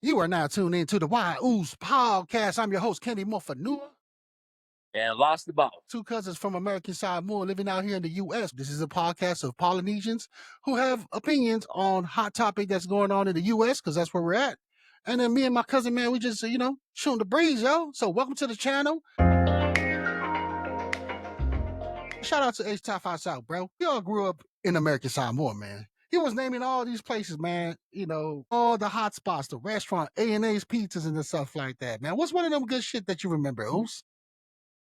You are now tuned in to the Uce Podcast. I'm your host, Kenny Moafanua and LasDaBoss. Two cousins from American Samoa living out here in the U.S. This is a podcast of Polynesians who have opinions on hot topic that's going on in the U.S. because that's where we're at. And then me and my cousin, man, we just, shooting the breeze, yo. So welcome to the channel. Shout out to Afa Ah Loo, bro. We all grew up in American Samoa, man. He was naming all these places, man. All the hot spots, the restaurant, A&A's pizzas and stuff like that, man. What's one of them good shit that you remember, Uce?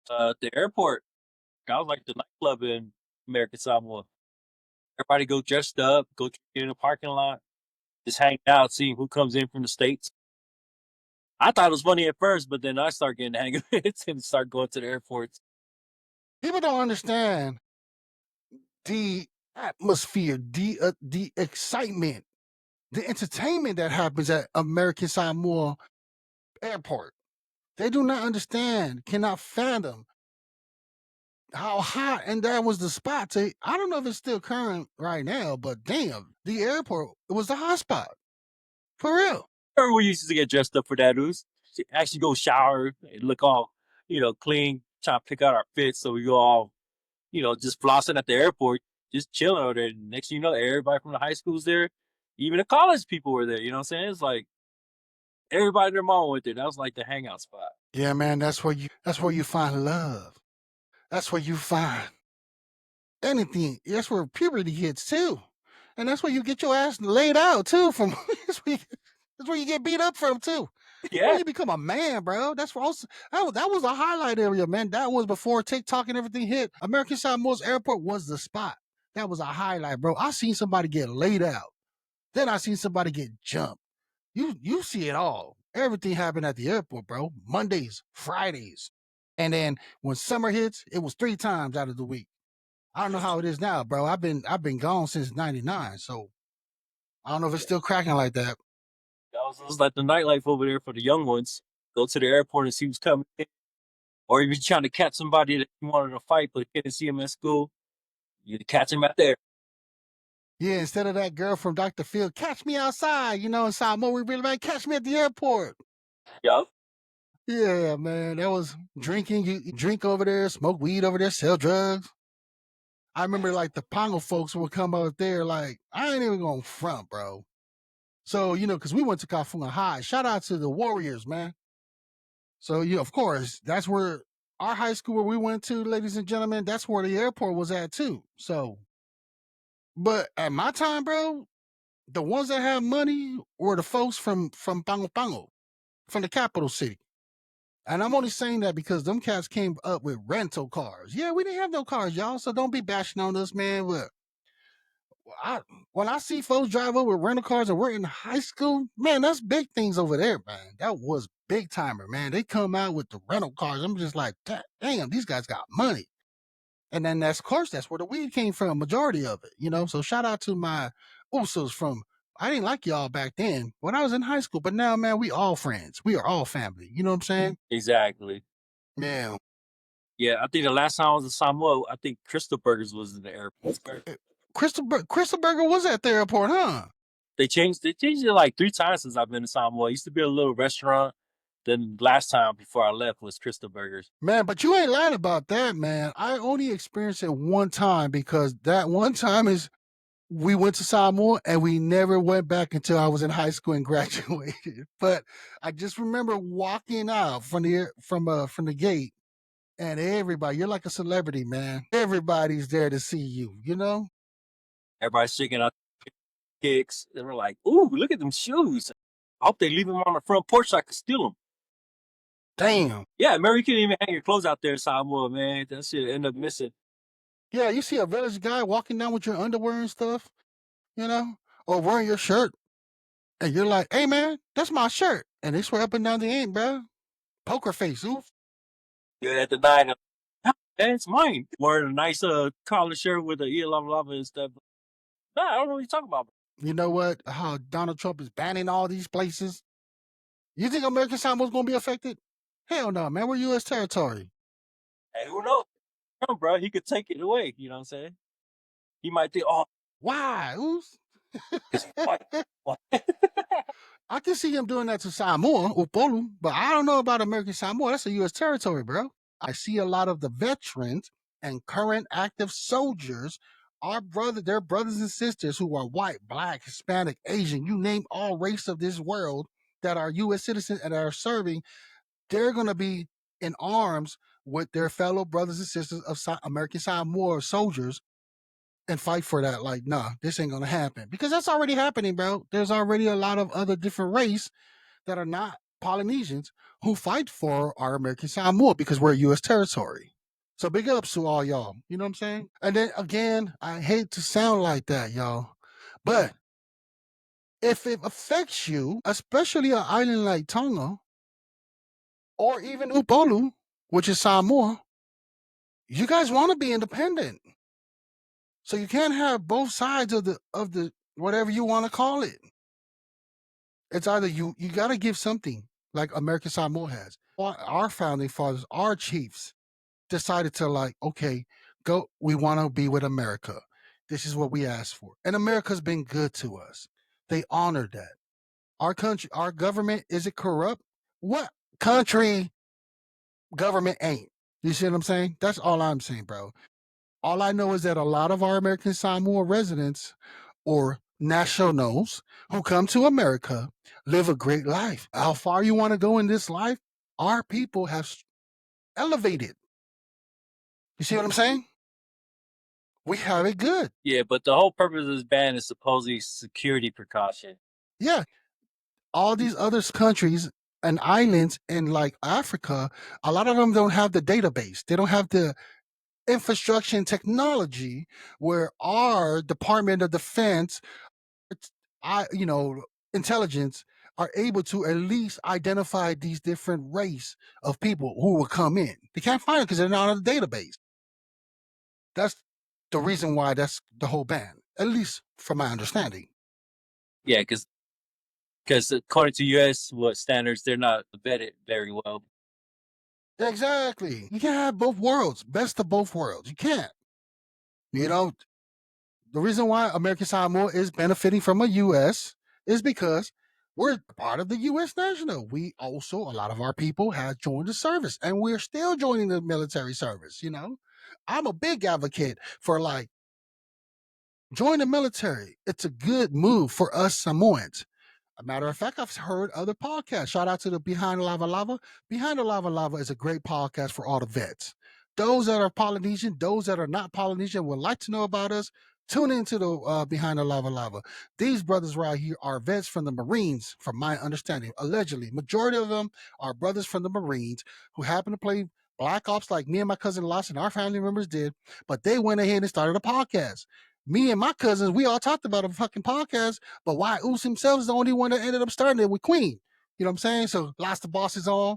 The airport. I was like the nightclub in American Samoa. Everybody go dressed up, go in the parking lot, just hang out, seeing who comes in from the States. I thought it was funny at first, but then I start getting the hang of it and start going to the airports. People don't understand the atmosphere, the excitement, the entertainment that happens at American Samoa Airport. They do not understand, cannot fathom how hot, and that was the spot. I don't know if it's still current right now, but damn, the airport, it was the hot spot. For real. Remember we used to get dressed up for that, Uce? Actually go shower, look all, clean, try to pick out our fits, so we go all, just flossing at the airport, just chilling over there. Next thing you know, everybody from the high school's there. Even the college people were there, you know what I'm saying? It's like everybody and their mom went there. That was like the hangout spot. Yeah, man, that's where you find love. That's where you find anything. That's where puberty hits too. And that's where you get your ass laid out too from. That's where you get beat up from too. Yeah. You become a man, bro. That's what that was a highlight area, man. That was before TikTok and everything hit. American Samoa's airport was the spot. That was a highlight, bro. I seen somebody get laid out. Then I seen somebody get jumped. You see it all. Everything happened at the airport, bro. Mondays, Fridays. And then when summer hits, it was 3 times out of the week. I don't know how it is now, bro. I've been gone since '99, so I don't know if it's still cracking like that. That was like the nightlife over there for the young ones. Go to the airport and see who's coming in. Or if you're trying to catch somebody that you wanted to fight but couldn't see him at school, you catch him out there. Yeah, instead of that girl from Dr. Phil, catch me outside, in Samoa, we really like, catch me at the airport. Yup. Yeah, man, that was drinking. You drink over there, smoke weed over there, sell drugs. I remember like the Pongo folks would come out there like, I ain't even gonna front, bro. So, because we went to Kafunga High. Shout out to the Warriors, man. So, of course, that's where our high school where we went to, ladies and gentlemen, that's where the airport was at too. So, but at my time, bro, the ones that have money were the folks from Pango, from the capital city. And I'm only saying that because them cats came up with rental cars. Yeah, we didn't have no cars, y'all. So don't be bashing on us, man. When I see folks drive over with rental cars and we're in high school, man, that's big things over there, man. That was big timer, man. They come out with the rental cars. I'm just like, damn, these guys got money. And then of course, that's where the weed came from, majority of it, So shout out to my Usos from, I didn't like y'all back then when I was in high school, but now, man, we all friends. We are all family. You know what I'm saying? Exactly. Yeah. Yeah, I think the last time I was in Samoa, I think Crystal Burgers was in the airport. Crystal Burger was at the airport, huh? They changed it like 3 times since I've been to Samoa. It used to be a little restaurant. Then last time before I left was Crystal Burgers. Man, but you ain't lying about that, man. I only experienced it one time because that one time is we went to Samoa and we never went back until I was in high school and graduated. But I just remember walking out from the gate and everybody, you're like a celebrity, man. Everybody's there to see you, Everybody's checking out kicks. They were like, ooh, look at them shoes. I hope they leave them on the front porch so I can steal them. Damn. Yeah, remember you couldn't even hang your clothes out there in Samoa, man. That shit ended up missing. Yeah, you see a village guy walking down with your underwear and stuff, or wearing your shirt. And you're like, hey, man, that's my shirt. And they swear up and down the ain't, bro. Poker face, oof. Yeah, at the night, it's mine. Wearing a nice collar shirt with the LavaLava and stuff. Nah, I don't know what you're talking about. You know what? How Donald Trump is banning all these places. You think American Samoa's going to be affected? Hell no, man. We're U.S. territory. Hey, who knows? Bro, he could take it away. You know what I'm saying? He might think, oh. Why? Oof. What? I can see him doing that to Samoa or Polu, but I don't know about American Samoa. That's a U.S. territory, bro. I see a lot of the veterans and current active soldiers, their brothers and sisters who are white, black, Hispanic, Asian, you name all race of this world that are U.S. citizens and are serving. They're going to be in arms with their fellow brothers and sisters of American Samoa soldiers and fight for that. Like, nah, this ain't gonna happen because that's already happening, bro. There's already a lot of other different race that are not Polynesians who fight for our American Samoa because we're U.S. territory. So big ups to all y'all. You know what I'm saying? And then again, I hate to sound like that, y'all, but if it affects you, especially an island like Tonga or even Upolu, which is Samoa, you guys want to be independent. So you can't have both sides of the whatever you want to call it. It's either you got to give something like American Samoa has. Our founding fathers, our chiefs decided to like, okay, go. We want to be with America. This is what we asked for, and America's been good to us. They honored that. Our country, our government, is it corrupt? What country government ain't? You see what I'm saying? That's all I'm saying, bro. All I know is that a lot of our American Samoa residents or nationals who come to America live a great life. How far you want to go in this life, our people have elevated. You see what I'm saying? We have it good. Yeah, but the whole purpose of this ban is supposedly security precaution. Yeah. All these other countries and islands in like Africa, a lot of them don't have the database. They don't have the infrastructure and technology where our Department of Defense, you know, intelligence are able to at least identify these different race of people who will come in. They can't find them because they're not on the database. That's the reason why that's the whole ban, at least from my understanding. Yeah, because according to U.S. standards, they're not vetted very well. Exactly. You can't have both worlds, best of both worlds. You can't. You know, the reason why American Samoa is benefiting from a U.S. is because we're part of the U.S. national. We also, a lot of our people have joined the service and we're still joining the military service. You know, I'm a big advocate for like, join the military. It's a good move for us Samoans. A matter of fact, I've heard other podcasts. Shout out to the Behind the LavaLava. Behind the LavaLava is a great podcast for all the vets. Those that are Polynesian, those that are not Polynesian would like to know about us. Tune into the Behind the LavaLava. These brothers right here are vets from the Marines, from my understanding. Allegedly, majority of them are brothers from the Marines who happen to play Black Ops like me and my cousin Lost and our family members did, but they went ahead and started a podcast. Me and my cousins, we all talked about a fucking podcast, but why Uce himself is the only one that ended up starting it with Queen. You know what I'm saying? So LasDaBoss is on.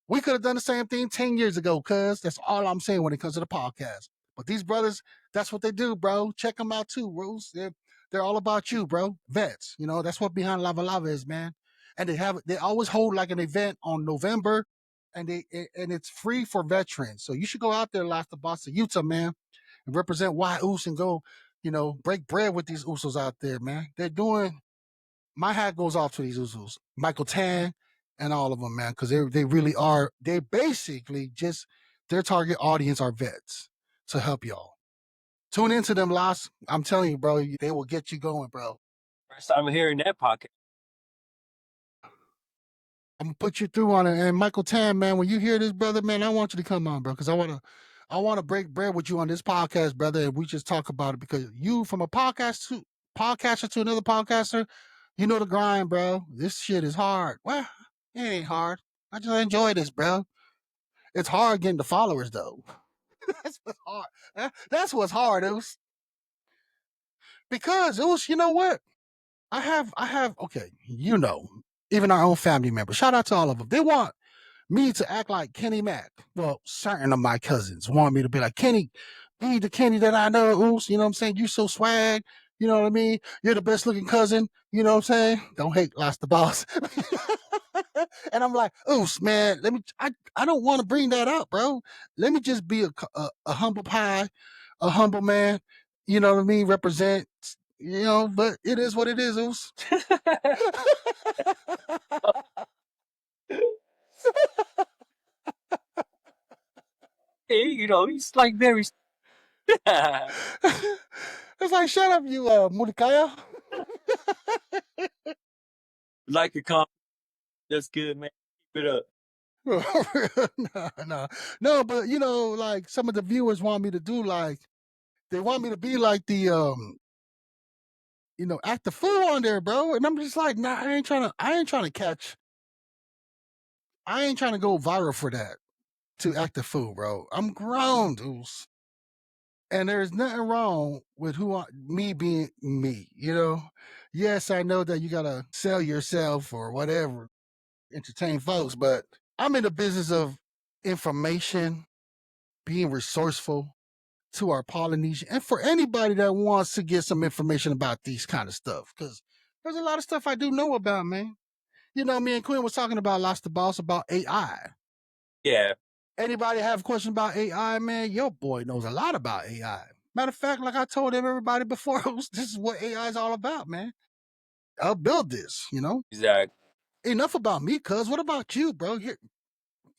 We could have done the same thing 10 years ago, cuz that's all I'm saying when it comes to the podcast. But these brothers, that's what they do, bro. Check them out too, Rose. They're all about you, bro. Vets. You know, that's what Behind LavaLava is, man. And they always hold like an event on November, and it's free for veterans. So you should go out there, LasDaBoss, to Utah, man, and represent Why Uce and go, you know, break bread with these Usos out there, man. They're doing, my hat goes off to these Usos, Michael Tan and all of them, man, because they really are, they basically just, their target audience are vets to help y'all. Tune into them, Las. I'm telling you, bro, they will get you going, bro. First time hearing that podcast. I'm gonna put you through on it. And Michael Tan, man, when you hear this, brother, man, I want you to come on, bro, because I wanna break bread with you on this podcast, brother, and we just talk about it because you, from a podcaster to another podcaster, you know the grind, bro. This shit is hard. Well, it ain't hard. I just enjoy this, bro. It's hard getting the followers though. That's what's hard. That's what's hard, it was because it was, you know what? I have okay, you know, even our own family members. Shout out to all of them. They want me to act like Kenny Mac. Well, certain of my cousins want me to be like, Kenny, be the Kenny that I know, Oos. You know what I'm saying? You so swag. You know what I mean? You're the best looking cousin. You know what I'm saying? Don't hate LasDaBoss. And I'm like, Oos, man, I don't want to bring that up, bro. Let me just be a humble pie, a humble man. You know what I mean? Represent. You know, but it is what it is, Uce. You know, he's like very. It's like, shut up, you Mulikaya. Like a comp. That's good, man. Keep it up. No, but you know, like some of the viewers want me to do like they want me to be like the act the fool on there, bro. And I'm just like, nah, I ain't trying to catch. I ain't trying to go viral for that to act the fool, bro. I'm grown, dude. And there's nothing wrong with me being me, you know? Yes, I know that you gotta sell yourself or whatever, entertain folks, but I'm in the business of information, being resourceful to our Polynesian, and for anybody that wants to get some information about these kind of stuff, because there's a lot of stuff I do know about, man. You know, me and Quinn was talking about LasDaBoss about AI. Yeah. Anybody have questions about AI, man? Your boy knows a lot about AI. Matter of fact, like I told everybody before, this is what AI is all about, man. I'll build this, you know? Exactly. Enough about me, cuz. What about you, bro?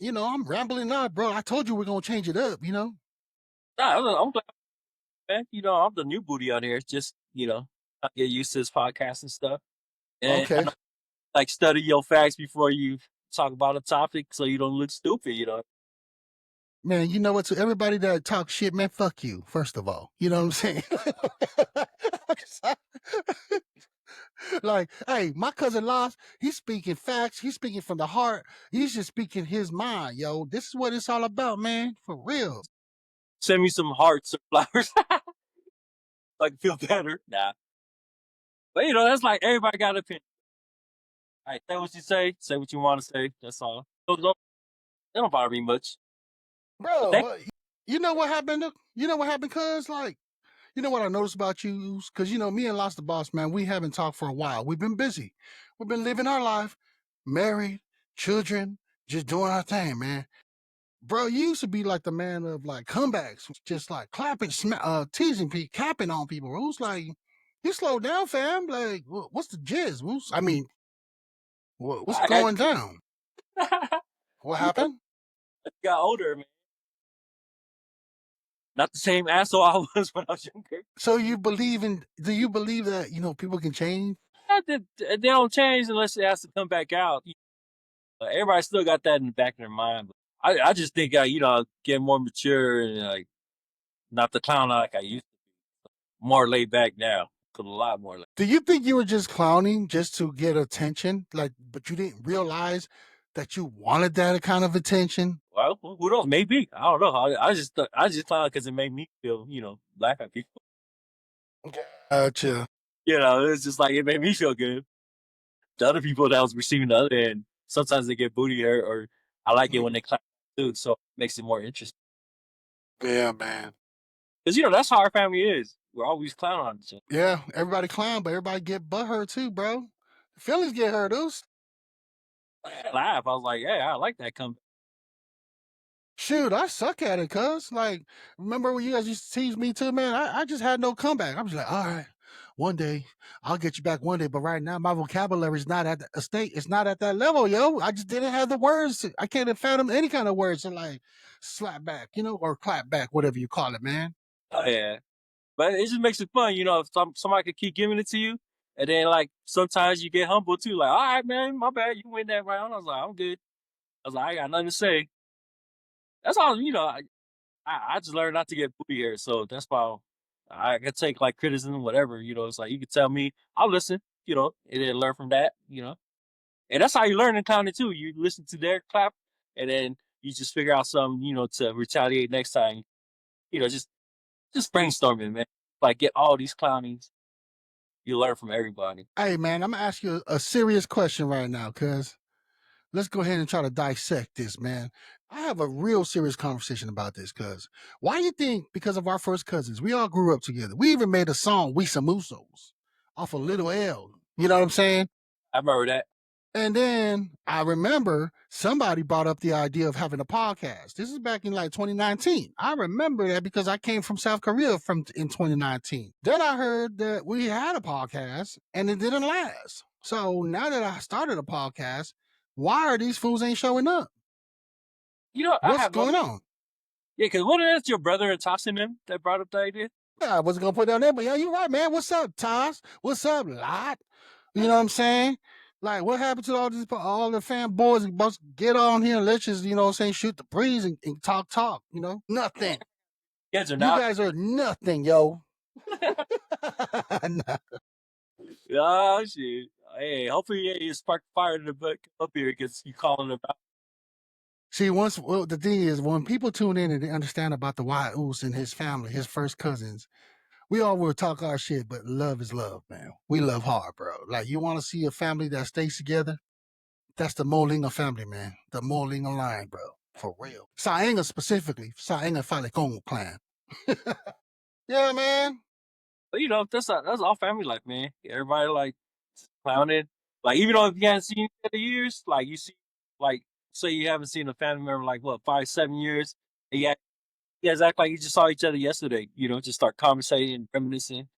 I'm rambling now, bro. I told you we're going to change it up, you know? Nah, I'm glad, man. You know, I'm the new booty on here. It's just, I get used to this podcast and stuff. And I Okay. know, like, study your facts before you talk about a topic so you don't look stupid, you know? Man, you know what? To everybody that talks shit, man, fuck you, first of all. You know what I'm saying? Like, hey, my cousin lost. He's speaking facts. He's speaking from the heart. He's just speaking his mind, yo. This is what it's all about, man. For real. Send me some hearts or flowers so I can feel better. Nah. But, that's like everybody got an opinion. All right, say what you say what you want to say. That's all. They don't bother me much. But Bro, thank but you know what happened? You know what happened, cuz? Like, you know what I noticed about you? Because, me and LasDaBoss, man, we haven't talked for a while. We've been busy. We've been living our life, married, children, just doing our thing, man. Bro, you used to be like the man of like comebacks, just like clapping, teasing people, capping on people. Who's like, you slow down, fam? Like, what's the jizz? I mean, what's I, going down? What you know, happened? I got older, man. Not the same asshole I was when I was younger. So do you believe that, people can change? They don't change unless it has to come back out. Everybody still got that in the back of their mind. But I just think get more mature and like not the clown like I used to be. More laid back now. A lot more. Do you think you were just clowning just to get attention? Like, but you didn't realize that you wanted that kind of attention? Well, who knows? Maybe I don't know. I just clown because it made me feel laugh at people. Gotcha. It's just like it made me feel good. The other people that was receiving the other end, sometimes they get booty hurt, or I like it when they clap too, so it makes it more interesting. Yeah, man. Because that's how our family is. We're always clowning on each other. Yeah, everybody clown, but everybody get butt hurt too, bro. Feelings get hurt, Oos. I laugh. I was like, "Hey, I like that comeback." Shoot, I suck at it, cuz. Like, remember when you guys used to tease me too, man? I just had no comeback. I'm just like, all right, one day, I'll get you back one day. But right now, my vocabulary is not at the state. It's not at that level, yo. I just didn't have the words. I can't fathom any kind of words to like slap back, or clap back, whatever you call it, man. Oh yeah, but it just makes it fun. If somebody could keep giving it to you, and then like sometimes you get humble too. Like, all right, man, my bad, you win that round. I was like, I'm good. I was like, I got nothing to say. That's all. I just learned not to get booty here, so that's why I can take like criticism, whatever. It's like you can tell me, I'll listen. And then learn from that. And that's how you learn in comedy too. You listen to their clap, and then you just figure out something, to retaliate next time. Just brainstorming, man. Like get all these clownings. You learn from everybody. Hey, man, I'm gonna ask you a serious question right now, cuz let's go ahead and try to dissect this, man. I have a real serious conversation about this, cuz why you think because of our first cousins, we all grew up together. We even made a song, We Some Usos, off of Little L. You know what I'm saying? I remember that. And then I remember somebody brought up the idea of having a podcast. This is back in like 2019. I remember that because I came from South Korea in 2019. Then I heard that we had a podcast and it didn't last. So now that I started a podcast, why are these fools ain't showing up? I What's have no. going on? Yeah, because what is your brother and Toss and them that brought up the idea? Yeah, I wasn't gonna put down there, but yeah, you're right, man. What's up, Toss? What's up, Lot? You know what I'm saying? Like, what happened to all the fanboys and boys get on here and let's just, you know what I'm saying, shoot the breeze and talk, you know? Nothing. Kids are You not. guys are nothing, yo. Oh shit! Hey, hopefully you spark fire in the butt up here because you calling them out. See, the thing is, when people tune in and they understand about the Uce and his family, his first cousins, we all will talk our shit, but love is love, man. We love hard, bro. Like, you want to see a family that stays together? That's the Molinga family, man. The Molinga line, bro. For real. Saenga specifically. Saenga Falcon clan. Yeah, man. But that's all family life, man. Everybody like clowning. Like even though if you haven't seen each other years, like you see, like say you haven't seen a family member like what 5, 7 years, and you guys act like you just saw each other yesterday. Just start conversating, reminiscing.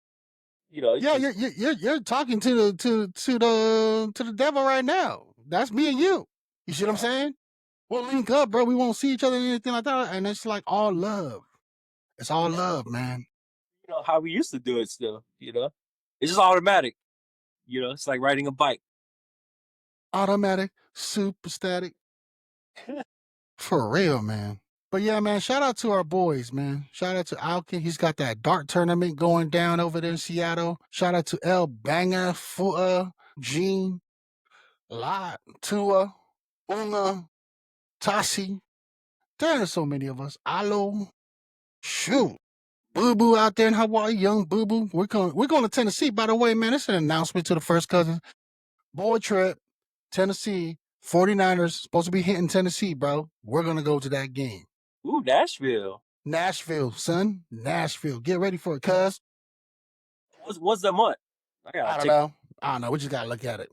It's Yeah, just you're talking to the devil right now. That's me and you. You see what I'm saying? We'll link up, bro. We won't see each other or anything like that. And it's like all love. It's all love, man. how we used to do it. Still, it's just automatic. It's like riding a bike. Automatic, super static. For real, man. But yeah, man, shout out to our boys, man. Shout out to Alkin. He's got that dart tournament going down over there in Seattle. Shout out to El Banger, Fua, Gene, Lot, Tua, Una, Tasi. There's so many of us. Alo, shoot. Boo Boo out there in Hawaii, young Boo Boo. We're going to Tennessee, by the way, man. It's an announcement to the first cousins. Boy trip, Tennessee, 49ers, supposed to be hitting Tennessee, bro. We're going to go to that game. Ooh, Nashville. Nashville, son. Nashville. Get ready for it, cuz. What's the month? I don't know. I don't know. We just got to look at it,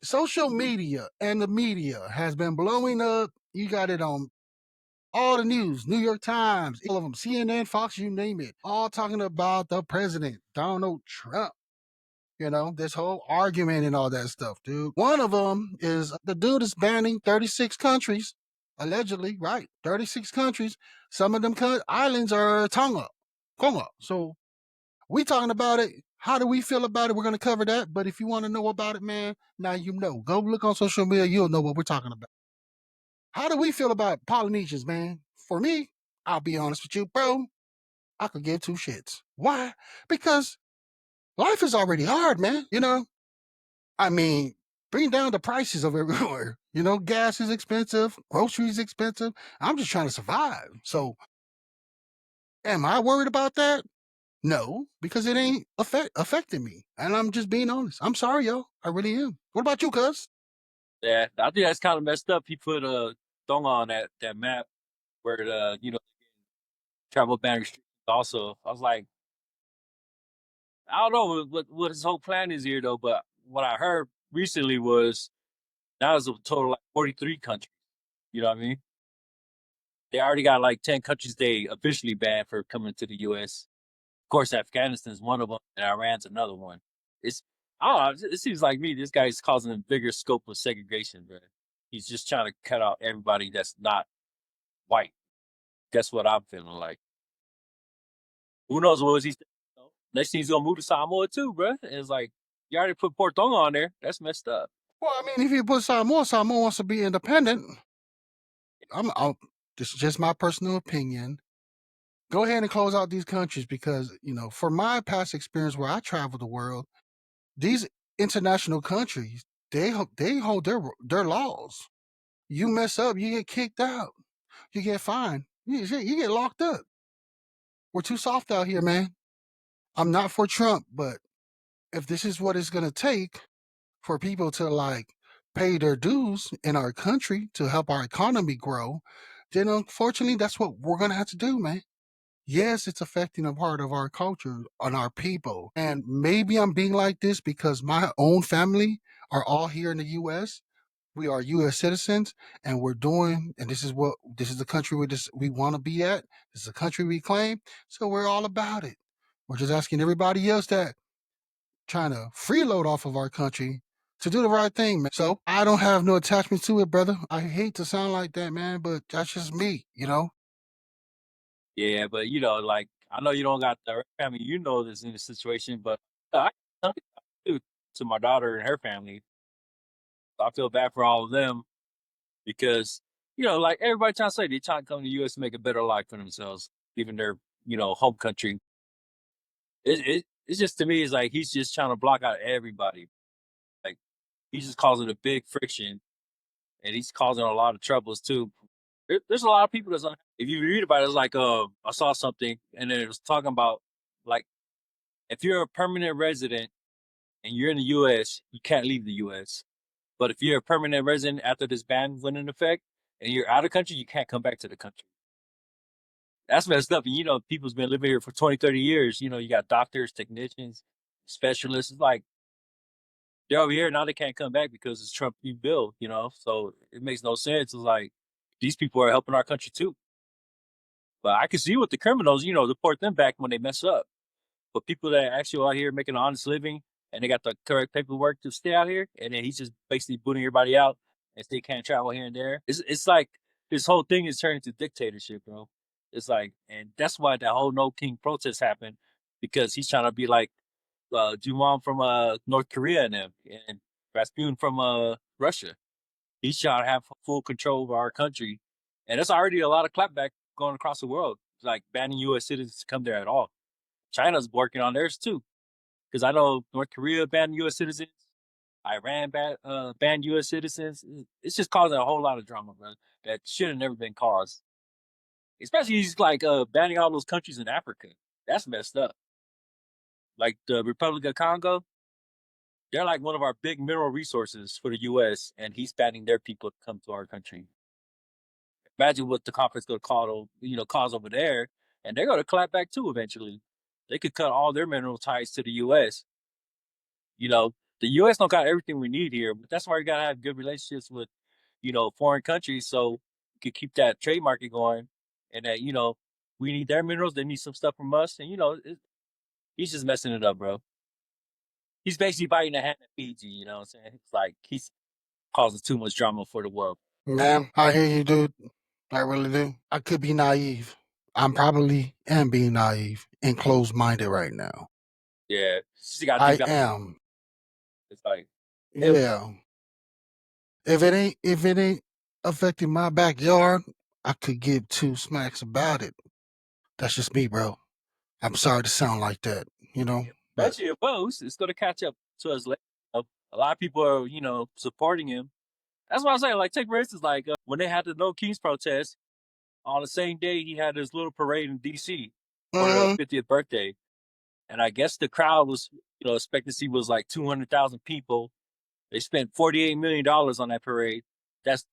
Social media and the media has been blowing up. You got it on all the news, New York Times, all of them, CNN, Fox, you name it, all talking about the president, Donald Trump. This whole argument and all that stuff, dude. One of them is the dude is banning 36 countries, allegedly, right? 36 countries. Some of them islands are Tonga. So we talking about it. How do we feel about it? We're going to cover that. But if you want to know about it, man, now you know. Go look on social media. You'll know what we're talking about. How do we feel about Polynesians, man? For me, I'll be honest with you, bro. I could give two shits. Why? Because life is already hard, man. I mean, bring down the prices of everywhere. Gas is expensive, groceries expensive. I'm just trying to survive. So, am I worried about that? No, because it ain't affecting me. And I'm just being honest. I'm sorry, yo. I really am. What about you, cuz? Yeah, I think that's kind of messed up. He put Tonga on that map where travel ban restrictions. Also, I was like, I don't know what his whole plan is here though. But what I heard recently was now it's a total like 43 countries. You know what I mean? They already got like 10 countries they officially banned for coming to the U.S. Of course, Afghanistan's one of them, and Iran's another one. It's I don't know. It seems like me. This guy's causing a bigger scope of segregation, bro. He's just trying to cut out everybody that's not white. That's what I'm feeling like. Who knows what was he? Next thing he's gonna move to Samoa too, bro. And it's like you already put Portonga on there. That's messed up. Well, I mean, if you put Samoa wants to be independent. This is just my personal opinion. Go ahead and close out these countries because, for my past experience where I traveled the world, these international countries, they hold their laws. You mess up, you get kicked out. You get fined. You get locked up. We're too soft out here, man. I'm not for Trump, but if this is what it's going to take for people to pay their dues in our country to help our economy grow, then unfortunately that's what we're going to have to do, man. Yes, it's affecting a part of our culture and our people. And maybe I'm being like this because my own family are all here in the US. We are US citizens and we're doing and this is the country we want to be at. This is the country we claim. So we're all about it. We're just asking everybody else that trying to freeload off of our country to do the right thing, man. So I don't have no attachment to it, brother. I hate to sound like that, man, but that's just me, you know? Yeah, but like I know you don't got the family you know that's in the situation, but I can tell to my daughter and her family. I feel bad for all of them because like everybody trying to say they trying to come to the U.S. to make a better life for themselves, leaving their home country. It's just to me, it's like he's just trying to block out everybody. Like he's just causing a big friction, and he's causing a lot of troubles too. There's a lot of people that's if you read about it, it's like I saw something and then it was talking about like if you're a permanent resident and you're in the U.S., you can't leave the U.S. But if you're a permanent resident after this ban went in effect and you're out of country, you can't come back to the country. That's messed up. And people's been living here for 20, 30 years. You got doctors, technicians, specialists. It's like they're over here now. They can't come back because it's Trump new bill. So it makes no sense. It's like these people are helping our country too. But I can see with the criminals, deport them back when they mess up. But people that actually out here making an honest living and they got the correct paperwork to stay out here, and then he's just basically booting everybody out and they can't travel here and there. It's like this whole thing is turning to dictatorship, bro. It's like, and that's why that whole No King protest happened because he's trying to be like Juman from North Korea and them, and Rasputin from Russia. He's trying to have full control over our country, and there's already a lot of clapback going across the world, like banning U.S. citizens to come there at all. China's working on theirs too, because I know North Korea banned U.S. citizens, Iran banned U.S. citizens. It's just causing a whole lot of drama, bro. That should have never been caused. Especially he's like banning all those countries in Africa. That's messed up. Like the Republic of Congo, they're like one of our big mineral resources for the U.S. and he's banning their people to come to our country. Imagine what the conflict's going to cause over there, and they're going to clap back too eventually. They could cut all their mineral ties to the U.S. You know, the U.S. don't got everything we need here, but that's why we gotta have good relationships with foreign countries so we could keep that trade market going, and that we need their minerals, they need some stuff from us, and he's just messing it up, bro. He's basically biting the hand that feeds you. You know what I'm saying? It's like he's causing too much drama for the world. Man, I hear you, dude. I really do. I could be naive. I'm probably am being naive and closed minded right now. Yeah, she got to I think that am. it's like it, Yeah. If it ain't affecting my backyard, I could give two smacks about it. That's just me, bro. I'm sorry to sound like that, you know, but eventually it will. It's going to catch up to us later. A lot of people are supporting him. That's why I say, like, take for instance, like when they had the No Kings protest on the same day, he had his little parade in D.C. for the mm, 50th birthday, and I guess the crowd was, expectancy was like 200,000 people. They spent $48 million on that parade. That's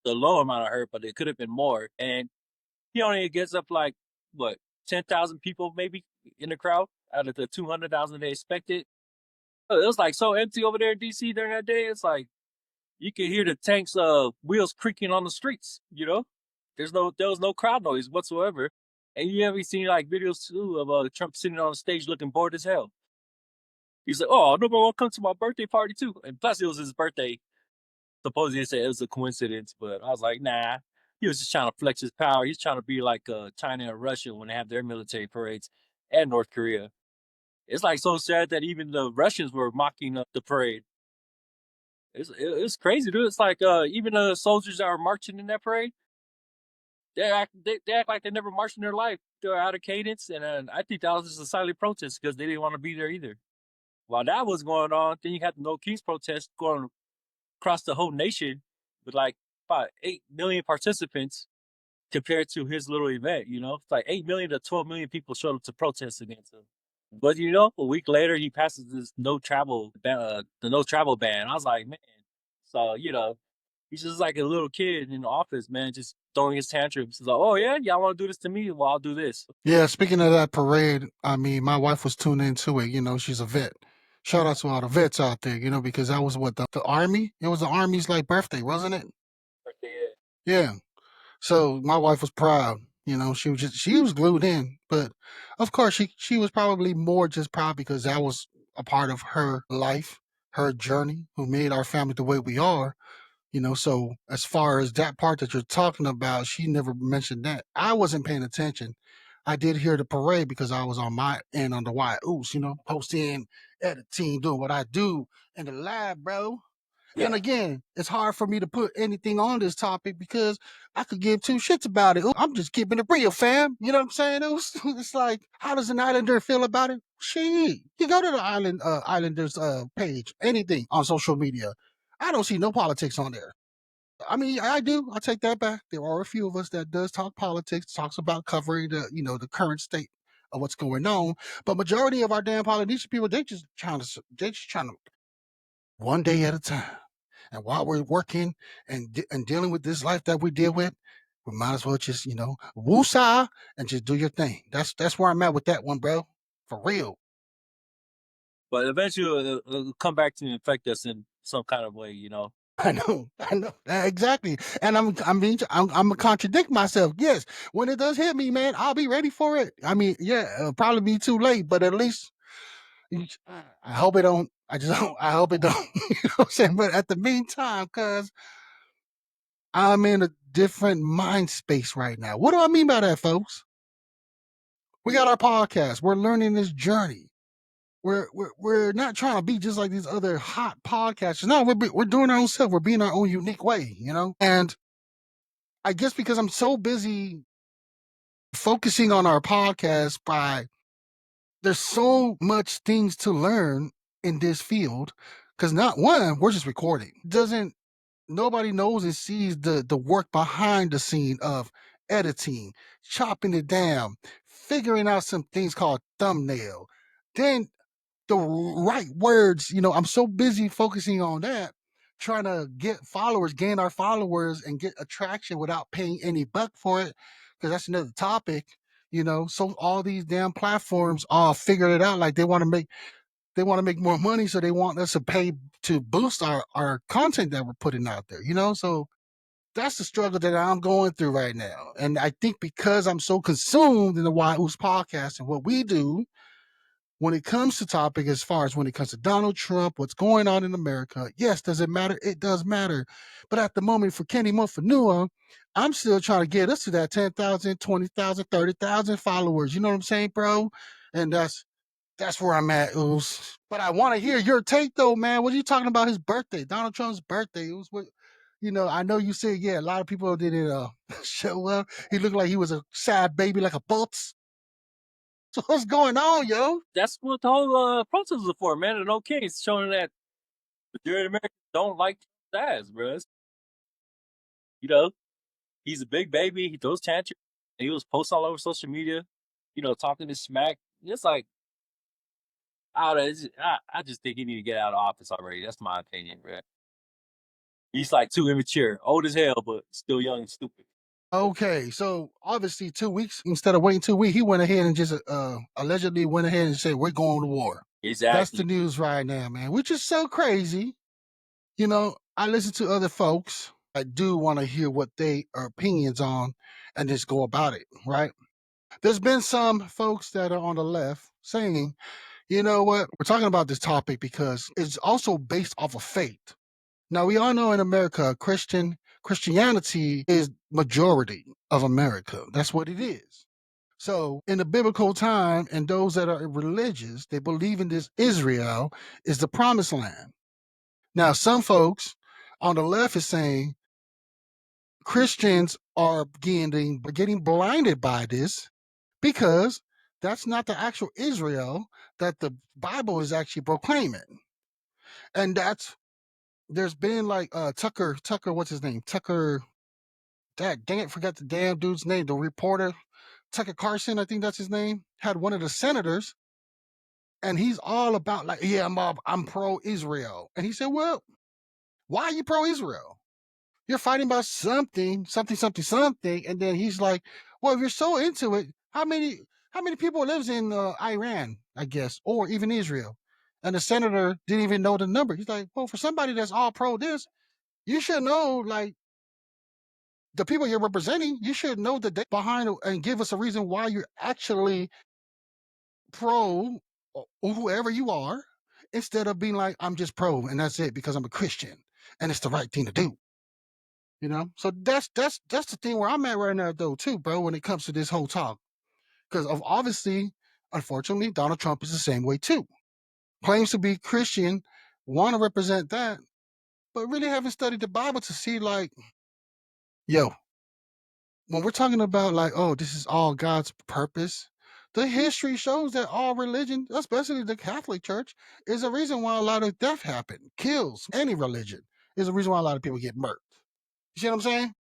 the low amount I heard, but it could have been more. And he only gets up like what 10,000 people maybe in the crowd out of the 200,000 they expected. It was like so empty over there in D.C. during that day. It's like you could hear the tanks' wheels creaking on the streets. There was no crowd noise whatsoever. And you ever seen like videos too of Trump sitting on the stage looking bored as hell? He's like, "Oh, nobody want to come to my birthday party too." And plus, it was his birthday. Supposedly, they said it was a coincidence, but I was like, "Nah." He was just trying to flex his power. He's trying to be like China and Russia when they have their military parades, and North Korea. It's like so sad that even the Russians were mocking the parade. It's crazy, dude. It's like even the soldiers that were marching in that parade, they act like they never marched in their life. They're out of cadence, and I think that was just a silent protest because they didn't want to be there either. While that was going on, then you had the No Kings protest going across the whole nation with like about 8 million participants compared to his little event. It's like 8 million to 12 million people showed up to protest against him. But a week later he passes this the no travel ban. I was like, man, so he's just like a little kid in the office, man, just throwing his tantrums. He's like, "Oh yeah, y'all want to do this to me? Well, I'll do this." Yeah, speaking of that parade, I mean, my wife was tuned into it. She's a vet. Shout out to all the vets out there, because that was what the Army? It was the Army's like birthday, wasn't it? Yeah. So my wife was proud. She was glued in. But of course she was probably more just proud because that was a part of her life, her journey, who made our family the way we are. So as far as that part that you're talking about, she never mentioned that. I wasn't paying attention. I did hear the parade because I was on my end on the Uce, posting, editing, doing what I do in the lab, bro. Yeah. And again, it's hard for me to put anything on this topic because I could give two shits about it. I'm just keeping it real, fam. You know what I'm saying? It's like, how does an islander feel about it? Shit. You go to the Islanders page, anything on social media. I don't see no politics on there. I mean, I do. I take that back. There are a few of us that does talk politics, talks about covering the current state of what's going on. But majority of our damn Polynesian people, they just trying to one day at a time. And while we're working and dealing with this life that we deal with, we might as well just woosah and just do your thing. That's where I'm at with that one, bro. For real. But eventually, it'll come back to infect us in some kind of way. I know, exactly, and I'm gonna contradict myself. Yes, when it does hit me, man, I'll be ready for it. I mean, yeah, it'll probably be too late, but at least I hope it don't. I just don't. I hope it don't. You know what I'm saying? But at the meantime, cause I'm in a different mind space right now. What do I mean by that, folks? We got our podcast. We're learning this journey. We're not trying to be just like these other hot podcasters. No, we're doing our own stuff. We're being our own unique way, And I guess because I'm so busy focusing on our podcast, there's so much things to learn in this field. Because not one, we're just recording. Doesn't Nobody knows and sees the work behind the scene of editing, chopping it down, figuring out some things called thumbnail, then the right words. I'm so busy focusing on that, trying to get followers, gain our followers, and get attraction without paying any buck for it, because that's another topic. So all these damn platforms all figured it out, like they want to make more money, so they want us to pay to boost our content that we're putting out there. So that's the struggle that I'm going through right now. And I think because I'm so consumed in the Uce podcast and what we do, when it comes to topic, as far as when it comes to Donald Trump, what's going on in America, yes, does it matter? It does matter. But at the moment, for Kenny Moafanua, I'm still trying to get us to that 10,000, 20,000, 30,000 followers. You know what I'm saying, bro? And that's where I'm at, Uce. But I want to hear your take, though, man. What are you talking about his birthday? Donald Trump's birthday. It was what, I know you said, yeah, a lot of people didn't show up. He looked like he was a sad baby, like a pulse. So what's going on, yo? That's what the whole protest was for, man. And okay, it's showing that majority of Americans don't like Trump's ass, bro. He's a big baby. He throws tantrums. And he was posting all over social media, talking this smack. It's like, I don't know. I just think he need to get out of office already. That's my opinion, bro. He's like too immature, old as hell, but still young and stupid. Okay, so obviously 2 weeks, instead of waiting 2 weeks, he went ahead and just allegedly went ahead and said, we're going to war. That's the Exactly. news right now, man, which is so crazy. I listen to other folks. I do want to hear what they are opinions on and just go about it, right? There's been some folks that are on the left saying, you know what, we're talking about this topic because it's also based off of faith. Now, we all know in America, Christianity is majority of America. That's what it is. So in the biblical time, and those that are religious, they believe in this Israel is the promised land. Now, some folks on the left is saying Christians are getting blinded by this because that's not the actual Israel that the Bible is actually proclaiming. And there's been like Tucker, what's his name? Tucker, dang it, forgot the damn dude's name. The reporter, Tucker Carlson, I think that's his name, had one of the senators, and he's all about like, yeah, I'm pro-Israel. And he said, well, why are you pro-Israel? You're fighting about something, and then he's like, "Well, if you're so into it, how many people lives in Iran, I guess, or even Israel?" And the senator didn't even know the number. He's like, "Well, for somebody that's all pro this, you should know, like, the people you're representing. You should know the data behind it and give us a reason why you're actually pro or whoever you are, instead of being like, I'm just pro and that's it because I'm a Christian and it's the right thing to do." So that's the thing where I'm at right now, though, too, bro, when it comes to this whole talk. Because of obviously, unfortunately, Donald Trump is the same way too. Claims to be Christian, want to represent that, but really haven't studied the Bible to see, like, yo, when we're talking about, like, oh, this is all God's purpose, the history shows that all religion, especially the Catholic Church, is a reason why a lot of death happen, kills. Any religion is a reason why a lot of people get murdered. You see what I'm saying?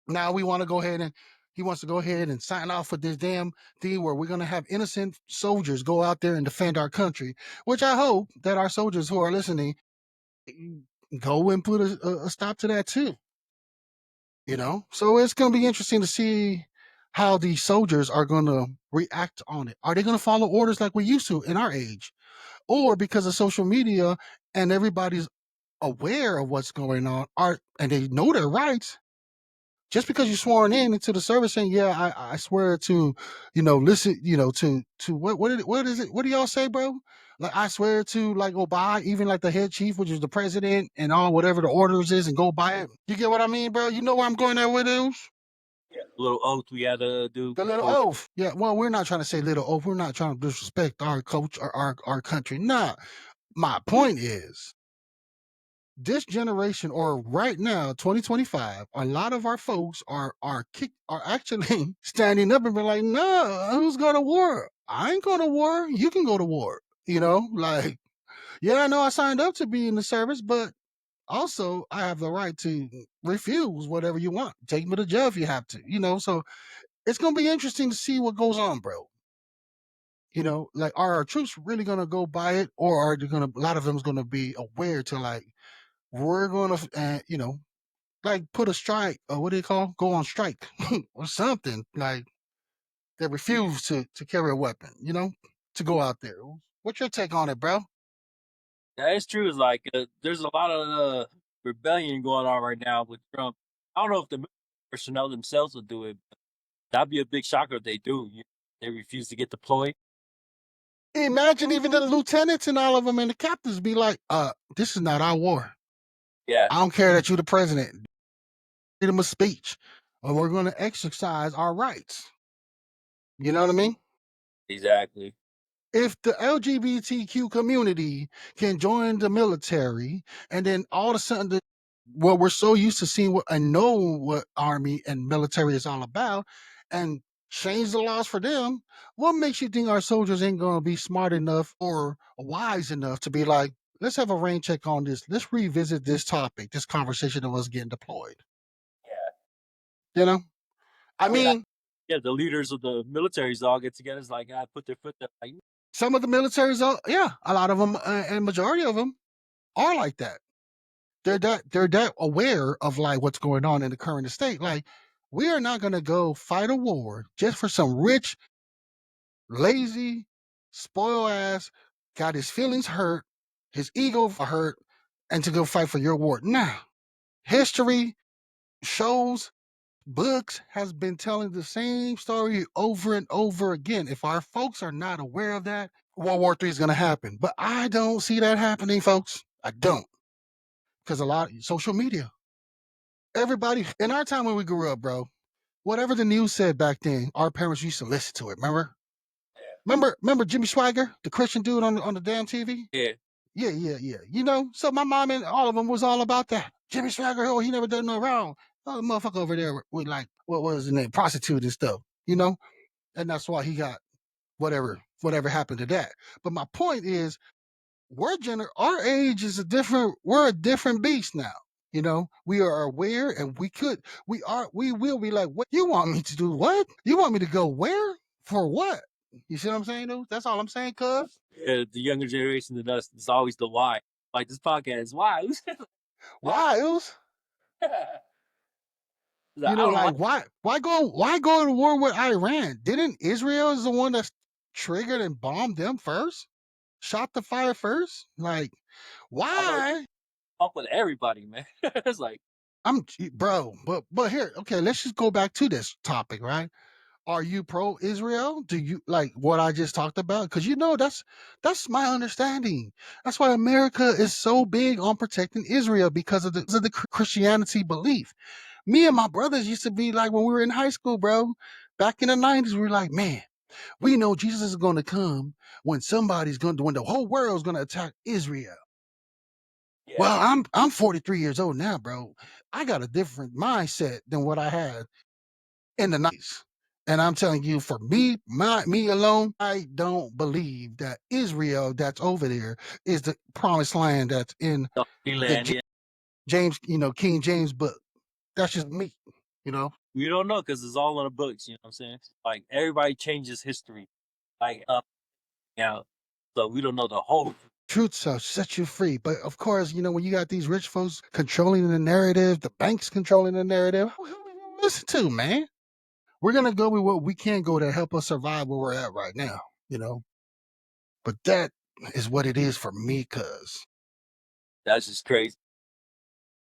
Now we want to go ahead and he wants to go ahead and sign off for this damn thing where we're going to have innocent soldiers go out there and defend our country, which I hope that our soldiers who are listening go and put a stop to that too. So it's going to be interesting to see how these soldiers are going to react on it. Are they going to follow orders like we used to in our age, or because of social media and everybody's aware of what's going on, and they know their rights? Just because you're sworn in into the service saying, yeah, I swear to, listen, to what is it? What do y'all say, bro? Like, I swear to, like, go by, even like the head chief, which is the president, and all whatever the orders is, and go by it. You get what I mean, bro? You know where I'm going at with those? Yeah, little oath we had to do. The little oath. Yeah, well, we're not trying to say little oath. We're not trying to disrespect our coach or our country. Nah, my point is, this generation, or right now, 2025, a lot of our folks are actually standing up and be like, "No, who's going to war? I ain't going to war. You can go to war." Like, yeah, I know I signed up to be in the service, but also I have the right to refuse whatever you want. Take me to jail if you have to. So it's gonna be interesting to see what goes on, bro. Like, are our troops really gonna go by it, or are they gonna? A lot of them's gonna be aware to, like, we're gonna, like, put a strike, or what do you call, go on strike or something, like, they refuse to carry a weapon, to go out there. What's your take on it, bro? That is true. It's like there's a lot of rebellion going on right now with Trump. I don't know if the military personnel themselves will do it. But that'd be a big shocker if they do. They refuse to get deployed. Imagine even the lieutenants and all of them and the captains be like, this is not our war. Yeah, I don't care that you're the president. Freedom of speech, or we're going to exercise our rights. You know what I mean? exactly. If the LGBTQ community can join the military, and then all of a sudden, we're so used to seeing and know what army and military is all about, and change the laws for them, what makes you think our soldiers ain't going to be smart enough or wise enough to be like, let's have a rain check on this. Let's revisit this topic, this conversation of us getting deployed. Yeah. You know, I Oh yeah. mean, Yeah, the leaders of the militaries all get together. It's like I put their foot down. Like, some of the militaries are, yeah, a lot of them, and majority of them are like that. They're that aware of, like, what's going on in the current state. Like, we are not going to go fight a war just for some rich, lazy, spoiled ass, got his feelings hurt, his ego hurt, and to go fight for your war. Nah, history shows, books has been telling the same story over and over again. If our folks are not aware of that, World War III is going to happen. But I don't see that happening, folks. I don't, because a lot of social media. Everybody in our time when we grew up, bro, whatever the news said back then, our parents used to listen to it. Remember? Remember Jimmy Swagger, the Christian dude on the damn TV? yeah, Yeah, yeah, yeah. So my mom and all of them was all about that. Jimmy Swagger, oh, he never done no wrong. Oh, motherfucker over there with, like, what was his name, prostitute and stuff. And that's why he got whatever happened to that. But my point is, our age is we're a different beast now. We are aware, and we will be like, what you want me to do? What you want me to go where for? What? You see what I'm saying, dude? That's all I'm saying, cuz. yeah. The younger generation than us is always the why. Like this podcast, why? Why? It was I don't know why go to war with Iran? Didn't Israel is the one that triggered and bombed them first? Shot the fire first? Like, why? fuck with everybody, man. It's like, Bro, but here, okay, let's just go back to this topic, right? Are you pro Israel? Do you like what I just talked about? Because that's my understanding. That's why America is so big on protecting Israel because of the Christianity belief. Me and my brothers used to be like when we were in high school, bro. Back in the 90s, we were like, man, we know Jesus is going to come when when the whole world's going to attack Israel. yeah, Well, I'm 43 years old now, bro. I got a different mindset than what I had in the 90s. And I'm telling you, for me alone, I don't believe that Israel that's over there is the promised land that's in the land. Yeah. James, King James book. That's just me, you know. We don't know because it's all in the books. You know what I'm saying? Like everybody changes history, like now, so we don't know the whole. Truth shall set you free. But of course, when you got these rich folks controlling the narrative, the banks controlling the narrative, who we gonna listen to, man? We're gonna go with what we can go to help us survive where we're at right now, you know. But that is what it is for me, cuz That's just crazy.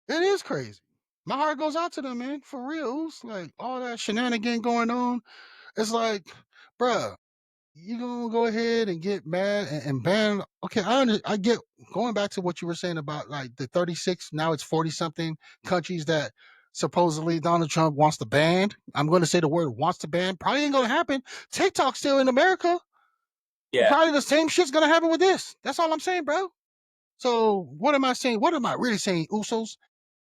it is crazy. My heart goes out to them, man, for real. It's like all that shenanigan going on. It's like, bruh, you gonna go ahead and get mad and ban? Okay, I get going back to what you were saying about like the 36. Now it's 40 something countries that supposedly Donald Trump wants to ban. I'm going to say the word wants to ban. Probably ain't going to happen. TikTok's still in America. Yeah, Probably the same shit's going to happen with this. That's all I'm saying, bro. So what am I saying? What am I really saying, Usos?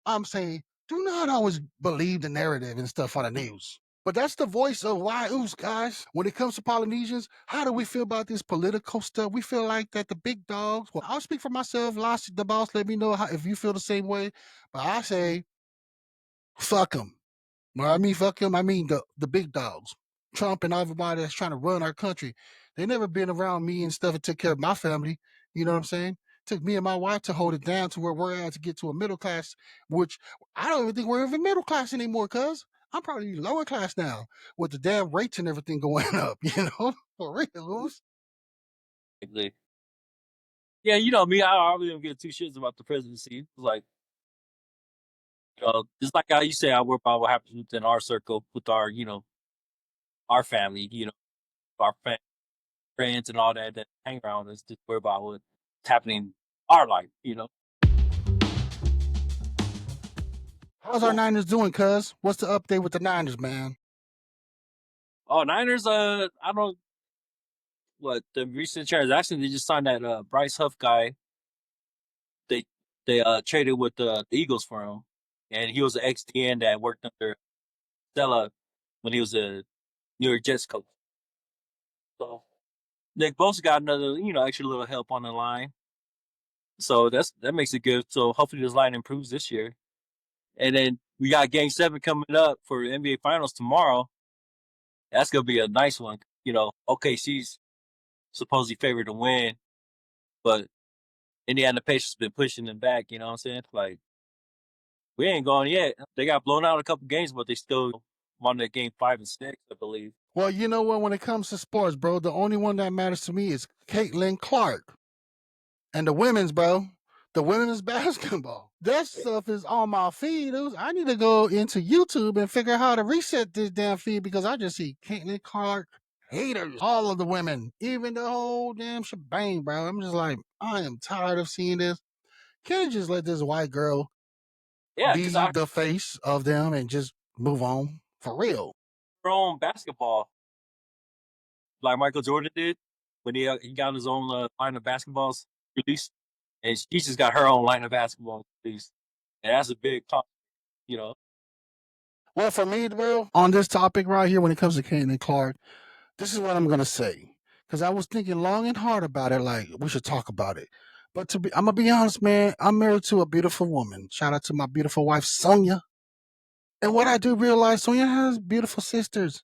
I'm saying do not always believe the narrative and stuff on the news. But that's the voice of why Uce, guys. When it comes to Polynesians, how do we feel about this political stuff? We feel like that the big dogs. Well, I'll speak for myself. LasDaBoss, let me know if you feel the same way. But I say, fuck them. Well, I mean, fuck him. I mean the big dogs, Trump and everybody that's trying to run our country. They never been around me and stuff and took care of my family. You know what I'm saying? Took me and my wife to hold it down to where we're at to get to a middle class, which I don't even think we're even middle class anymore, cuz I'm probably lower class now with the damn rates and everything going up, for real. exactly. Yeah, you know me. I really don't give two shits about the presidency. It's like, just like how you say, I worry about what happens within our circle, with our, our family, our friends and all that hang around us. Just worry about what's happening in our life. How's our Niners doing, cuz? What's the update with the Niners, man? Oh, Niners. I don't. What the recent transaction? They just signed that Bryce Huff guy. They traded with the Eagles for him, and he was an ex DN that worked under Stella when he was a New York Jets coach. So they both got another, extra little help on the line. So that makes it good. So hopefully this line improves this year. And then we got Game 7 coming up for the NBA Finals tomorrow. That's gonna be a nice one. OKC's supposedly favored to win, but Indiana Pacers been pushing them back. You know what I'm saying? Like we ain't going yet. They got blown out a couple games, but they still won their Game 5 and 6, I believe. Well, you know what? When it comes to sports, bro, the only one that matters to me is Caitlin Clark. And the women's, bro, the women's basketball. That stuff is on my feed. I need to go into YouTube and figure out how to reset this damn feed because I just see Caitlin Clark haters, all of the women, even the whole damn shebang, bro. I'm just like, I am tired of seeing this. Can't you just let this white girl Yeah, because be the face of them and just move on for real? own basketball, like Michael Jordan did when he got his own line of basketballs released, and she just got her own line of basketball released, and that's a big talk, you know. Well, for me, bro, on this topic right here, when it comes to Caitlin Clark, this is what I'm gonna say. Because I was thinking long and hard about it, like we should talk about it. But I'm gonna be honest, man. I'm married to a beautiful woman. Shout out to my beautiful wife, Sonia. And what I do realize, Sonia has beautiful sisters,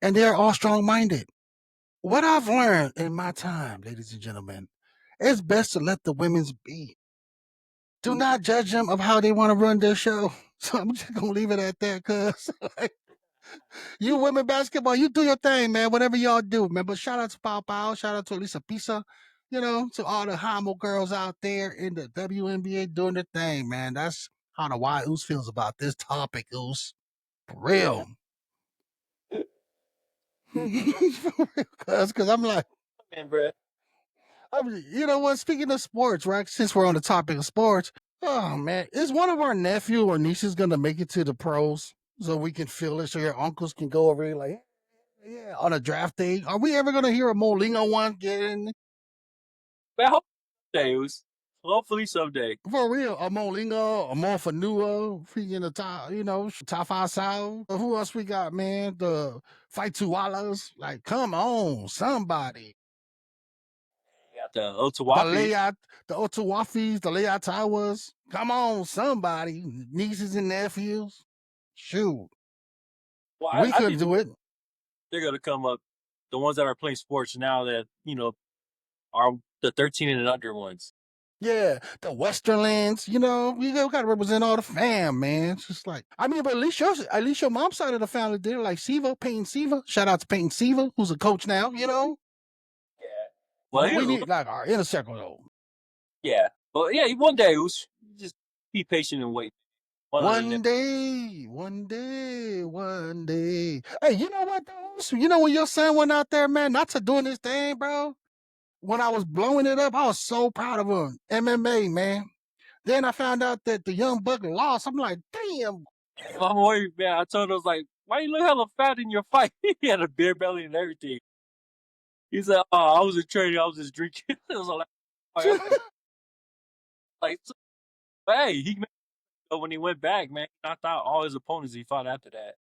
and they are all strong-minded. What I've learned in my time, ladies and gentlemen, it's best to let the women's be. Do not judge them of how they want to run their show. So I'm just gonna leave it at that, cuz like, you women basketball, you do your thing, man. Whatever y'all do, man. But shout out to Pau Pau, shout out to Lisa Pisa, to all the Homo girls out there in the WNBA doing their thing, man. That's how the Y Oos feels about this topic, Oos. For real. Cause I'm like, Man, bro. you know what? Speaking of sports, right? Since we're on the topic of sports, oh man, is one of our nephew or nieces gonna make it to the pros so we can feel it? So your uncles can go over here like, yeah, on a draft day. Are we ever gonna hear a Molingo one get in? Well, someday, Uce. Hopefully someday. For real, a Molingo, a Moafanua, freaking the top, top five South. Who else we got, man? The Fight Two Wallas. Like, come on, somebody. You got the Otawapi. The Otawafis, the Leatawas. Come on, somebody. Nieces and nephews. Shoot. Well, We I could think do it. they're gonna come up. The ones that are playing sports now that are the 13 and under ones. Yeah, the Westerlands, we gotta represent all the fam, man. It's just like, I mean, but at least your mom's side of the family did, like Siva, Peyton Siva. Shout out to Peyton Siva, who's a coach now, Yeah. Well, Well, we need like our inner circle though. yeah. But yeah, one day, Uce, just be patient and wait. One day, one day, one day. Hey, you know what, though? You know when your son went out there, man, not to doing his thing, bro. When I was blowing it up, I was so proud of him. MMA, man. Then I found out that the young buck lost. I'm like, damn. I'm worried, man. I told him, I was like, why you look hella fat in your fight? He had a beer belly and everything. He said, oh, I was in training. I was just drinking. It was like, but hey, when he went back, man, he knocked out all his opponents he fought after that.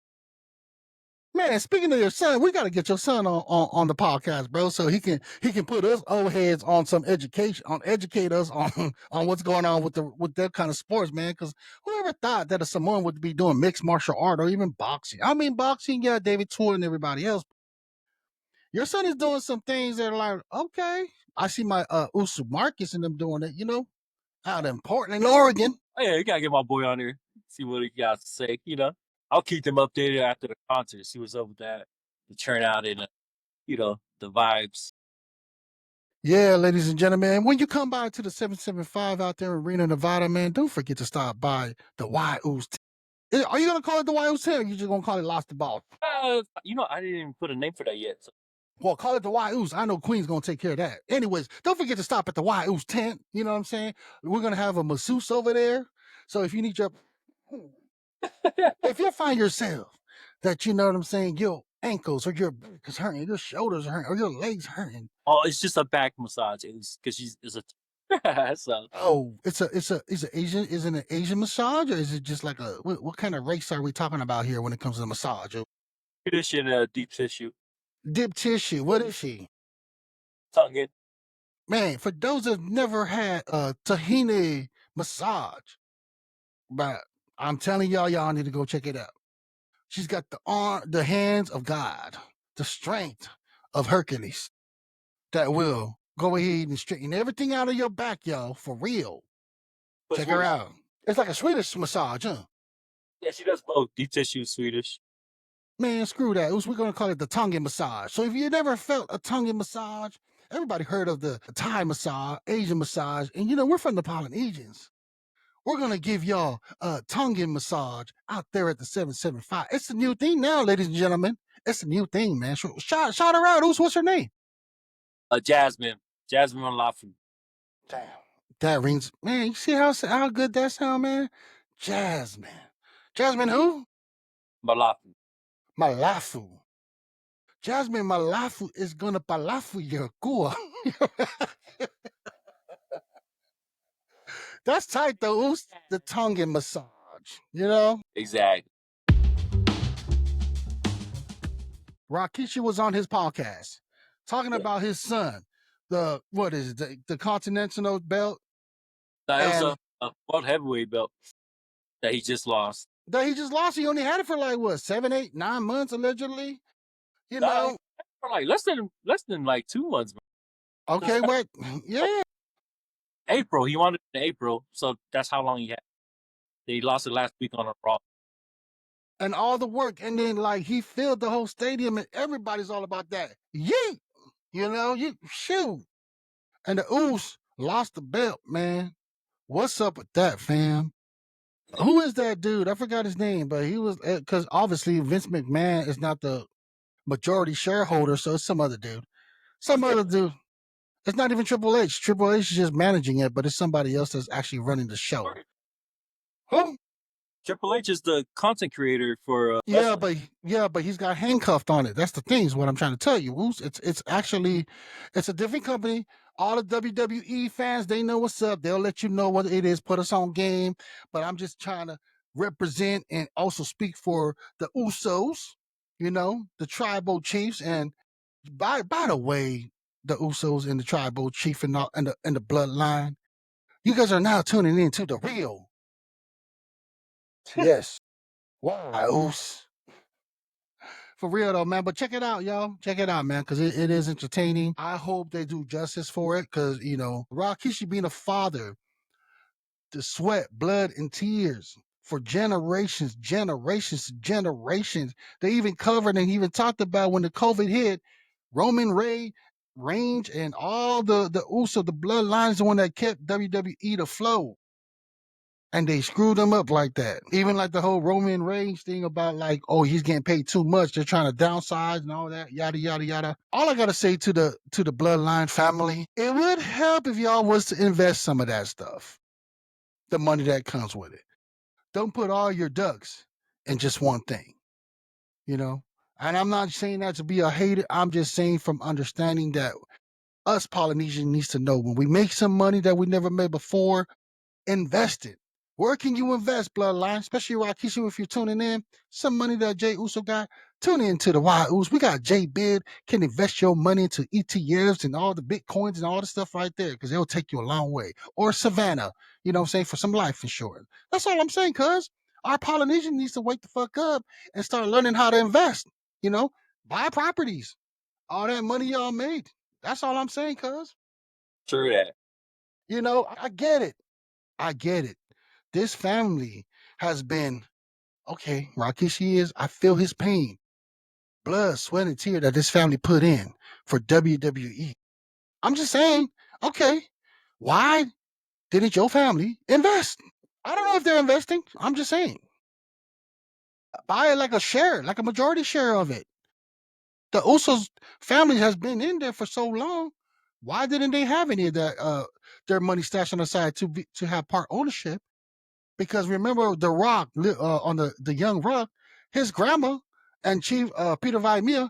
Man, speaking of your son, we got to get your son on the podcast, bro, so he can put us old heads on some education, educate us on what's going on with that kind of sports, man. Because whoever thought that a Samoan would be doing mixed martial art or even boxing? I mean, boxing, yeah, David Tour and everybody else. Your son is doing some things that are like, okay, I see my Uce Marcus and them doing it, out in Portland, Oregon. Oh, yeah, you gotta get my boy on here, see what he got to say. I'll keep them updated after the concert, see what's up with that, the turnout and the vibes. Yeah, ladies and gentlemen, when you come by to the 775 out there in Reno, Nevada, man, don't forget to stop by the Uce. Are you gonna call it the Uce 10 or you just gonna call it LasDaBoss? I didn't even put a name for that yet. So. Well, call it the Uce. I know Queen's gonna take care of that. Anyways, don't forget to stop at the Uce tent. You know what I'm saying? We're gonna have a masseuse over there. So if you need if you find yourself that you know what I'm saying, your ankles or your back is hurting, your shoulders are hurting, or your legs hurting. Oh, it's just a back massage. It's because it's a. So. Oh, it's Asian. Is it an Asian massage, or is it just like what kind of race are we talking about here when it comes to the massage? Condition and deep tissue. Deep tissue. What is she? Tongue. Man, for those that never had a tahini massage, but I'm telling y'all need to go check it out. She's got the hands of God, the strength of Hercules that will go ahead and straighten everything out of your back, y'all, for real. Check her out. It's like a Swedish massage, huh? Yeah, she does both. Deep tissue, Swedish. Man, screw that. We're going to call it the tongue massage. So if you never felt a tongue massage, everybody heard of the Thai massage, Asian massage, and we're from the Polynesians. We're going to give y'all a tongue massage out there at the 775. It's a new thing now, ladies and gentlemen. It's a new thing, man. Shout her out. What's her name? Jasmine. Jasmine Lafu. Damn. That rings. Man, you see how good that sound, man? Jasmine. Jasmine who? Malafu. Malafu. Jasmine Malafu is going to palafu your kua. That's tight, though. The tongue massage, Exactly. Rikishi was on his podcast talking about his son. The Continental belt? That was a world heavyweight belt that he just lost. He only had it for like what, 7, 8, 9 months allegedly. For like less than like 2 months. Okay, what? Yeah. April. He wanted it in April, so that's how long he had. They lost it last week on a Raw. And all the work, and then like he filled the whole stadium, and everybody's all about that. Yeet, you shoot. And the Uce lost the belt, man. What's up with that, fam? Who is that dude? I forgot his name, but he was because obviously Vince McMahon is not the majority shareholder, so it's some other dude. Some other dude. It's not even Triple H. Triple H is just managing it, but it's somebody else that's actually running the show. Who? Triple H is the content creator for Yeah, wrestling. but he's got handcuffed on it. That's the thing. Is what I'm trying to tell you. Woos. It's actually it's a different company. All the WWE fans, they know what's up. They'll let you know what it is. Put us on game. But I'm just trying to represent and also speak for the Usos. The tribal chiefs. And by the way, the Usos and the tribal chief and the bloodline, you guys are now tuning in to the real. Yes. Why, Us? For real though, man. But check it out, y'all. Check it out, man, because it is entertaining. I hope they do justice for it, because Rikishi being a father, the sweat, blood, and tears for generations, generations, generations. They even covered and even talked about when the COVID hit, Roman Reigns and all the Uso, the bloodlines, the one that kept WWE afloat. And they screwed him up like that. Even like the whole Roman Reigns thing about like, oh, he's getting paid too much. They're trying to downsize and all that, yada yada yada. All I gotta say to the bloodline family, it would help if y'all was to invest some of that stuff, the money that comes with it. Don't put all your ducks in just one thing, you know. And I'm not saying that to be a hater. I'm just saying from understanding that us Polynesian needs to know when we make some money that we never made before, invest it. Where can you invest, Bloodline? Especially Rikishi, if you're tuning in. Some money that Jay Uso got. Tune in to the Uce. We got Jay Bid can invest your money into ETFs and all the Bitcoins and all the stuff right there, because it'll take you a long way. Or Savannah, you know what I'm saying, for some life insurance. That's all I'm saying, cuz. Our Polynesian needs to wake the fuck up and start learning how to invest. Buy properties. All that money y'all made. That's all I'm saying, cuz. Sure that. I get it. I get it. This family has been, okay, Rikishi I feel his pain. Blood, sweat, and tear that this family put in for WWE. I'm just saying, okay, why didn't your family invest? I don't know if they're investing. I'm just saying. Buy like a share, like a majority share of it. The Usos family has been in there for so long. Why didn't they have any of that their money stashed on the side to have part ownership? Because remember, The Rock on the Young Rock, his grandma and Chief Peter Vaimia,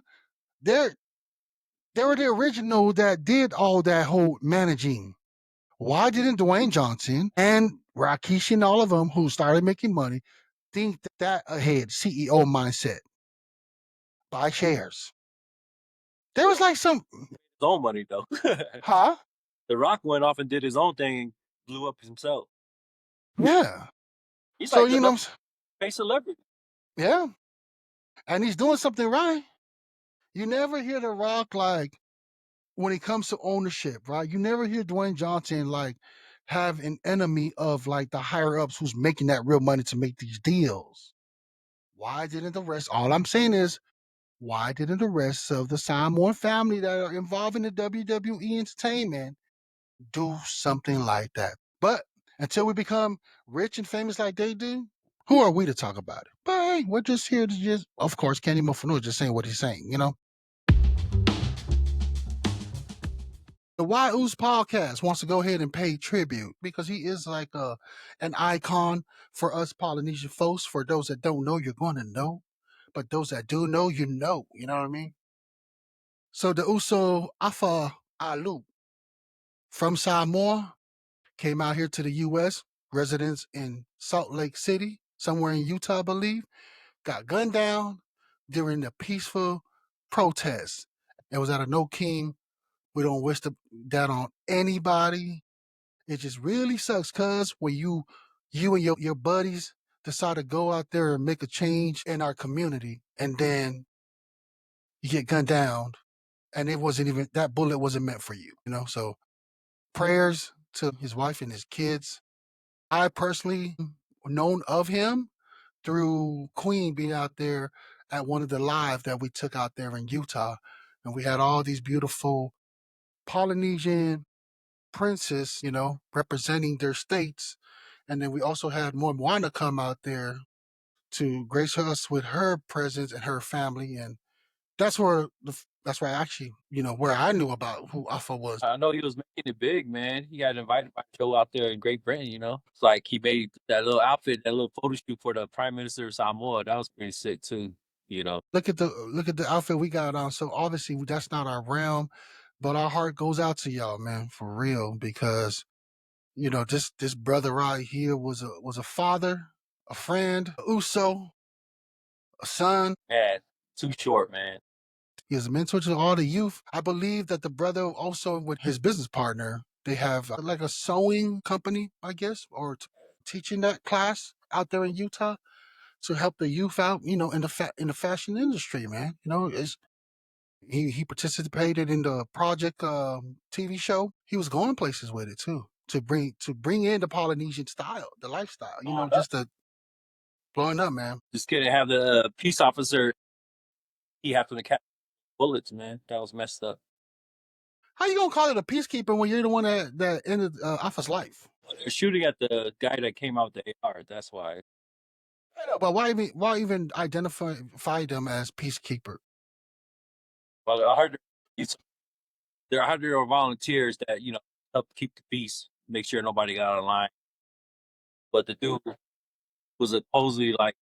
they were the original that did all that whole managing. Why didn't Dwayne Johnson and Rikishi and all of them who started making money think that ahead, CEO mindset, buy shares? There was like some his own money though. huh? The Rock went off and did his own thing and blew up himself. Yeah. He's So like the face celebrity. yeah, and he's doing something right. You never hear The Rock like when it comes to ownership, right? You never hear Dwayne Johnson like have an enemy of like the higher ups who's making that real money to make these deals. Why didn't the rest? All I'm saying is, why didn't the rest of the Samoan family that are involved in the WWE entertainment do something like that? But until we become rich and famous like they do, who are we to talk about it? But hey, we're just here to of course, Kenny Moafanua just saying what he's saying. The Uce Podcast wants to go ahead and pay tribute because he is like an icon for us Polynesian folks. For those that don't know, you're going to know. But those that do know, you know. You know what I mean? So the Uso Afa Ah Loo from Samoa came out here to the U.S., residents in Salt Lake City, somewhere in Utah, I believe, got gunned down during the peaceful protest. It was at a no king. We don't wish that on anybody. It just really sucks, cuz when you and your buddies decide to go out there and make a change in our community, and then you get gunned down, and it wasn't even that bullet wasn't meant for you. So prayers to his wife and his kids. I personally known of him through Queen being out there at one of the live that we took out there in Utah. And we had all these beautiful Polynesian princes, representing their states. And then we also had Moana come out there to grace us with her presence and her family. And that's where actually, where I knew about who Afa was. I know he was making it big, man. He got invited by a show out there in Great Britain, It's like he made that little outfit, that little photo shoot for the Prime Minister of Samoa. That was pretty sick too, Look at the outfit we got on. So obviously that's not our realm, but our heart goes out to y'all, man, for real, because this brother right here was a father, a friend, Uso, a son. Man, too short, man. He is a mentor to all the youth. I believe that the brother also with his business partner, they have like a sewing company, I guess, or teaching that class out there in Utah to help the youth out, in the fashion industry, man. He participated in the project TV show. He was going places with it too to bring in the Polynesian style, the lifestyle. Just to blowing up, man. Just couldn't have the peace officer. He happened to catch bullets, man. That was messed up. How you gonna call it a peacekeeper when you're the one that ended Afa's life? They're shooting at the guy that came out with the AR. That's why. I know, but why even identify them as peacekeeper? Well, there are 100 volunteers that help keep the peace, make sure nobody got out of line. But the dude was supposedly like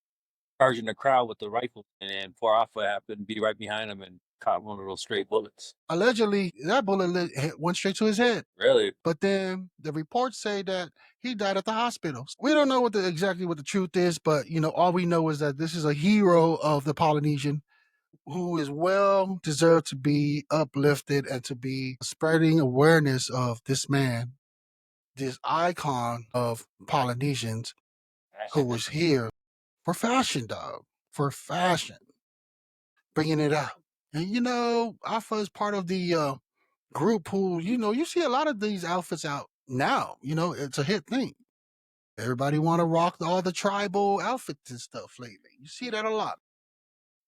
charging the crowd with the rifle, and then poor Afa happened to be right behind him and caught one of those straight bullets. Allegedly, that bullet went straight to his head. Really? But then the reports say that he died at the hospital. We don't know exactly what the truth is, but all we know is that this is a hero of the Polynesian who is well deserved to be uplifted and to be spreading awareness of this man, this icon of Polynesians who was here for fashion, dog, for fashion, bringing it out. And Afa is part of the group who, you see a lot of these outfits out now. It's a hit thing. Everybody want to rock all the tribal outfits and stuff lately. You see that a lot.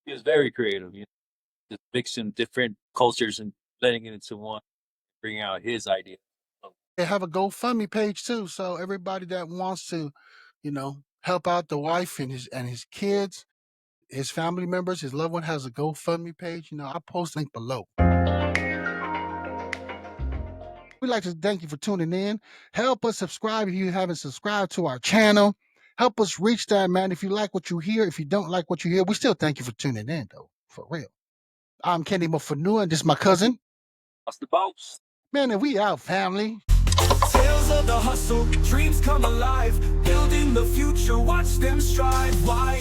He was very creative, just mixing different cultures and blending it into one, bringing out his idea. They have a GoFundMe page too, so everybody that wants to, help out the wife and his kids, his family members, his loved one has a GoFundMe page. I'll post a link below. We'd like to thank you for tuning in. Help us subscribe if you haven't subscribed to our channel. Help us reach that, man. If you like what you hear, if you don't like what you hear, we still thank you for tuning in, though, for real. I'm Kenny Moafanua, and this is my cousin, LasDaBoss. Man, and we out, family. Tales of the hustle, dreams come alive, building the future, watch them strive. Why